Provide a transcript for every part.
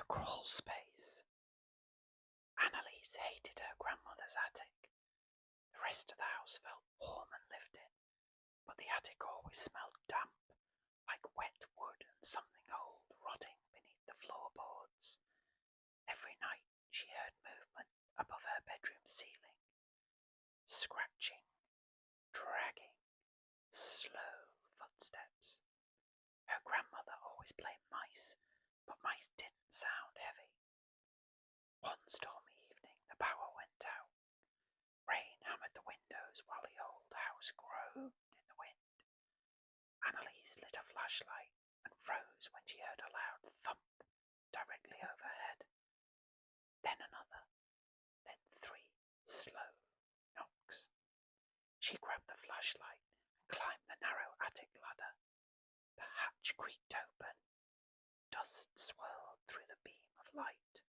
her crawl space. Annalise hated her grandmother's attic. The rest of the house felt warm and lived in, but the attic always smelled damp, like wet wood and something old rotting beneath the floorboards. Every night she heard movement above her bedroom ceiling. Scratching, dragging, slow footsteps. Her grandmother always blamed mice, but mice didn't sound heavy. One stormy evening the power went out. Rain hammered the windows while the old house groaned in the wind. Annalise lit a flashlight and froze when she heard a loud thump directly overhead. Then another, then 3 slow knocks. She grabbed the flashlight and climbed the narrow attic ladder. The hatch creaked open. Dust swirled through the beam of light.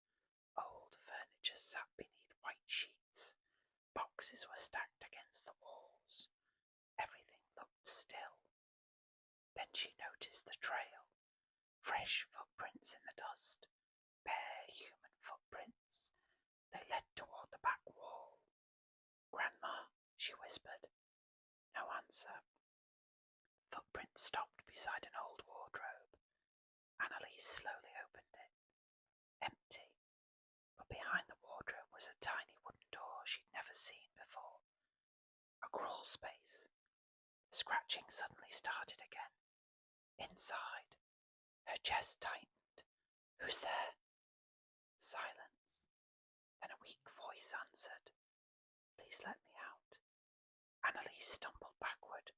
Old furniture sat beneath white sheets. Boxes were stacked against the walls. Everything looked still. Then she noticed the trail. Fresh footprints in the dust. Bare human footprints. They led toward the back wall. "Grandma," she whispered. No answer. Footprints stopped beside an old wardrobe. Annalise slowly opened it. Empty. But behind the wardrobe was a tiny wooden door she'd never seen before. A crawl space. The scratching suddenly started again. Inside. Her chest tightened. "Who's there?" Silence. Then a weak voice answered. "Please let me out." Annalise stumbled backward.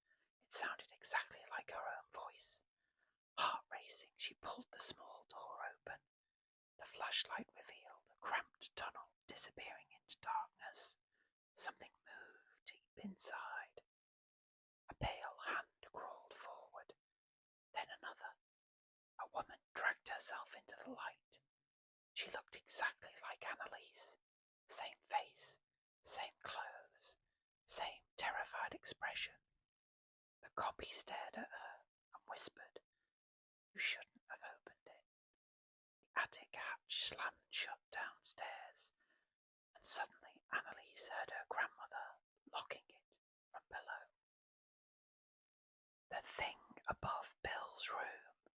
It sounded exactly like her own voice. Heart racing, she pulled the small door open. The flashlight revealed a cramped tunnel disappearing into darkness. Something moved deep inside. A pale hand crawled forward. Then another. A woman dragged herself into the light. She looked exactly like Annalise. Same face, same clothes, same terrified expression. The copy stared at her and whispered, "You shouldn't have opened it." The attic hatch slammed shut downstairs, and suddenly Annalise heard her grandmother locking it from below. The thing above Bill's room.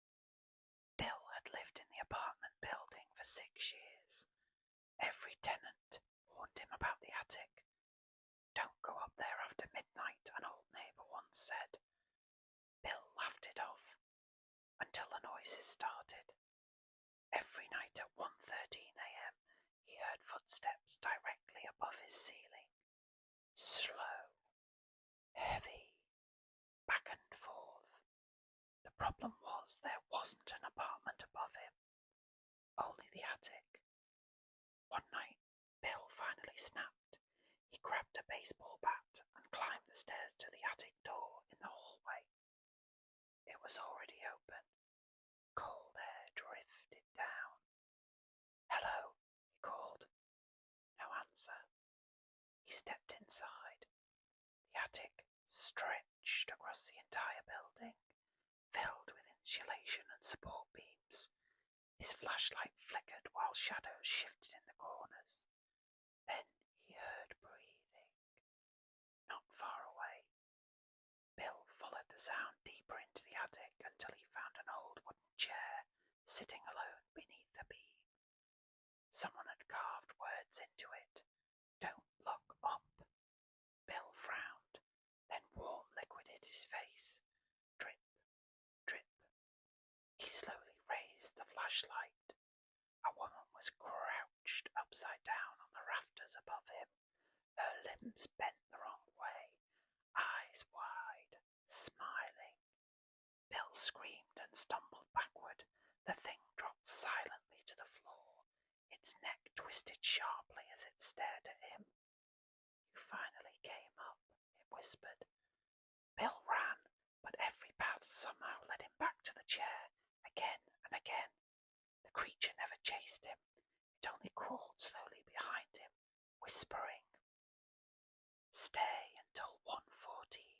Bill had lived in the apartment building for 6 years. Every tenant warned him about the attic. "Don't go up there after midnight," an old neighbour once said. Bill laughed it off until the noises started. Every night at 1:13 a.m. he heard footsteps directly above his ceiling. Slow, heavy, back and forth. The problem was there wasn't an apartment above him, only the attic. One night, Bill finally snapped. He grabbed a baseball bat and climbed the stairs to the attic door in the hallway. It was already open. Cold air drifted down. "Hello," he called. No answer. He stepped inside. The attic stretched across the entire building, filled with insulation and support beams. His flashlight flickered while shadows shifted in the corners. Then he heard breathing. Not far away. Bill followed the sound deeper into the attic until he found an old wooden chair sitting alone beneath the beam. Someone had carved words into it. "Don't look up." Bill frowned. Then warm liquid hit his face. Drip, drip. He slowly raised the flashlight. A woman was crouched upside down on the rafters above him. Her limbs bent the wrong way, eyes wide, smiling. Bill screamed and stumbled backward. The thing dropped silently to the floor. Its neck twisted sharply as it stared at him. "You finally came up," it whispered. Bill ran, but every path somehow led him back to the chair, again and again. The creature never chased him. It only crawled slowly behind him, whispering. "Stay until 1:14.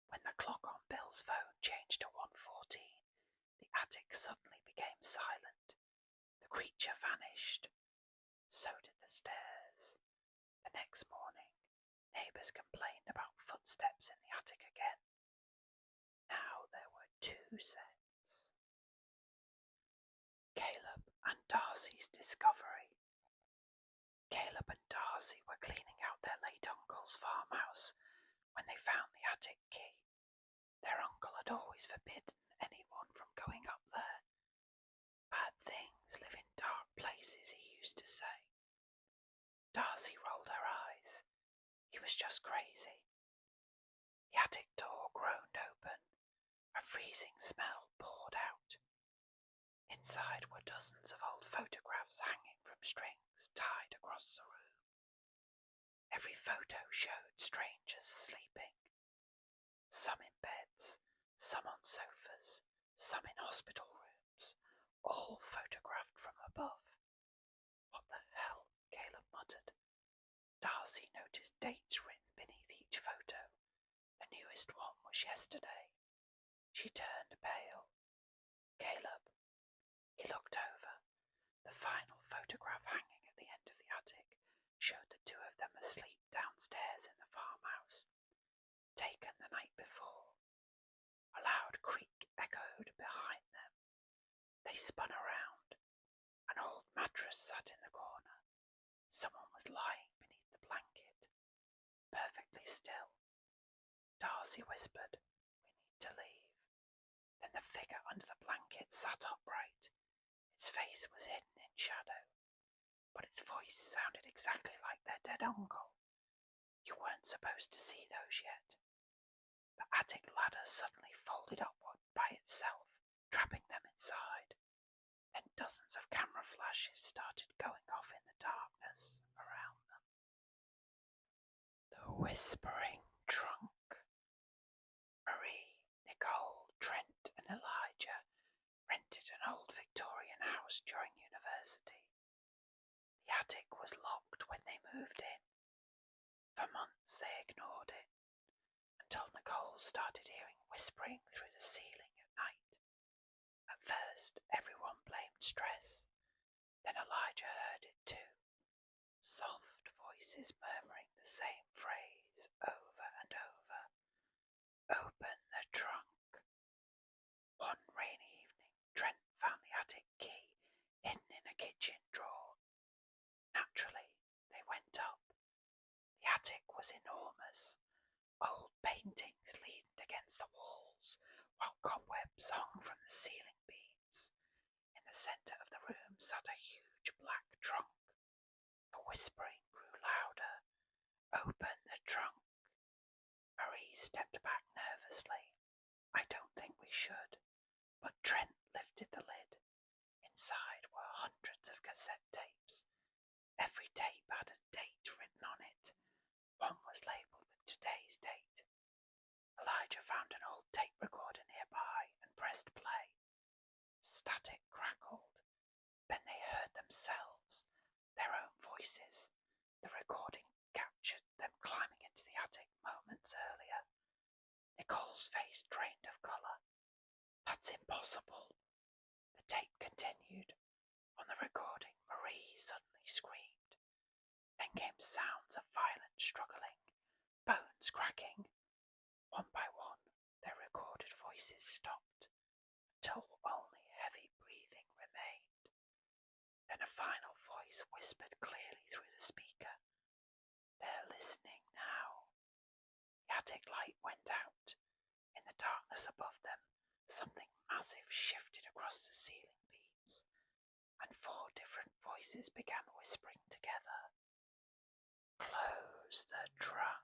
When the clock on Bill's phone changed to 1:14, the attic suddenly became silent. The creature vanished. So did the stairs. The next morning, neighbours complained about footsteps in the attic again. Now there were 2 sets. Caleb and Darcy's discovery. Caleb and Darcy were cleaning out their late uncle's farmhouse when they found the attic key. Their uncle had always forbidden anyone from going up there. Bad things live in dark places, he used to say. Darcy rolled her eyes. He was just crazy. The attic door groaned open. A freezing smell poured out. Inside were dozens of old photographs hanging from strings tied across the room. Every photo showed strangers sleeping. Some in beds, some on sofas, some in hospital rooms, all photographed from above. What the hell? Caleb muttered. Darcy noticed dates written beneath each photo. The newest one was yesterday. She turned pale. Caleb. He looked over. The final photograph hanging at the end of the attic showed the 2 of them asleep downstairs in the farmhouse, taken the night before. A loud creak echoed behind them. They spun around. An old mattress sat in the corner. Someone was lying beneath the blanket, perfectly still. Darcy whispered, "We need to leave." Then the figure under the blanket sat upright. Its face was hidden in shadow, but its voice sounded exactly like their dead uncle. You weren't supposed to see those yet. The attic ladder suddenly folded upward by itself, trapping them inside. Then dozens of camera flashes started going off in the darkness around them. The Whispering Trunk. Marie, Nicole, Trent and Elijah rented an old Victorian house during university. The attic was locked when they moved in. For months they ignored it, until Nicole started hearing whispering through the ceiling at night. At first, everyone blamed stress. Then Elijah heard it too. Soft voices murmuring the same phrase over and over. Open the trunk. One rainy evening, Trent found the attic key hidden in a kitchen drawer. Naturally, they went up. The attic was enormous. Old paintings leaned against the walls, while cobwebs hung from the ceiling beams. In the centre of the room sat a huge black trunk. The whispering grew louder. Open the trunk. Marie stepped back nervously. I don't think we should. But Trent lifted the lid. Inside were hundreds of cassette tapes. Every tape had a date written on it. One was labelled with today's date. Elijah found an old tape recorder nearby and pressed play. Static crackled. Then they heard themselves, their own voices. The recording captured them climbing into the attic moments earlier. Nicole's face drained of colour. That's impossible. The tape continued. On the recording, Marie suddenly screamed. Then came sounds of violent struggling, bones cracking. One by one, their recorded voices stopped, until only heavy breathing remained. Then a final voice whispered clearly through the speaker. They're listening now. The attic light went out. In the darkness above them, something massive shifted across the ceiling beams, and 4 different voices began whispering together. Close the trunk.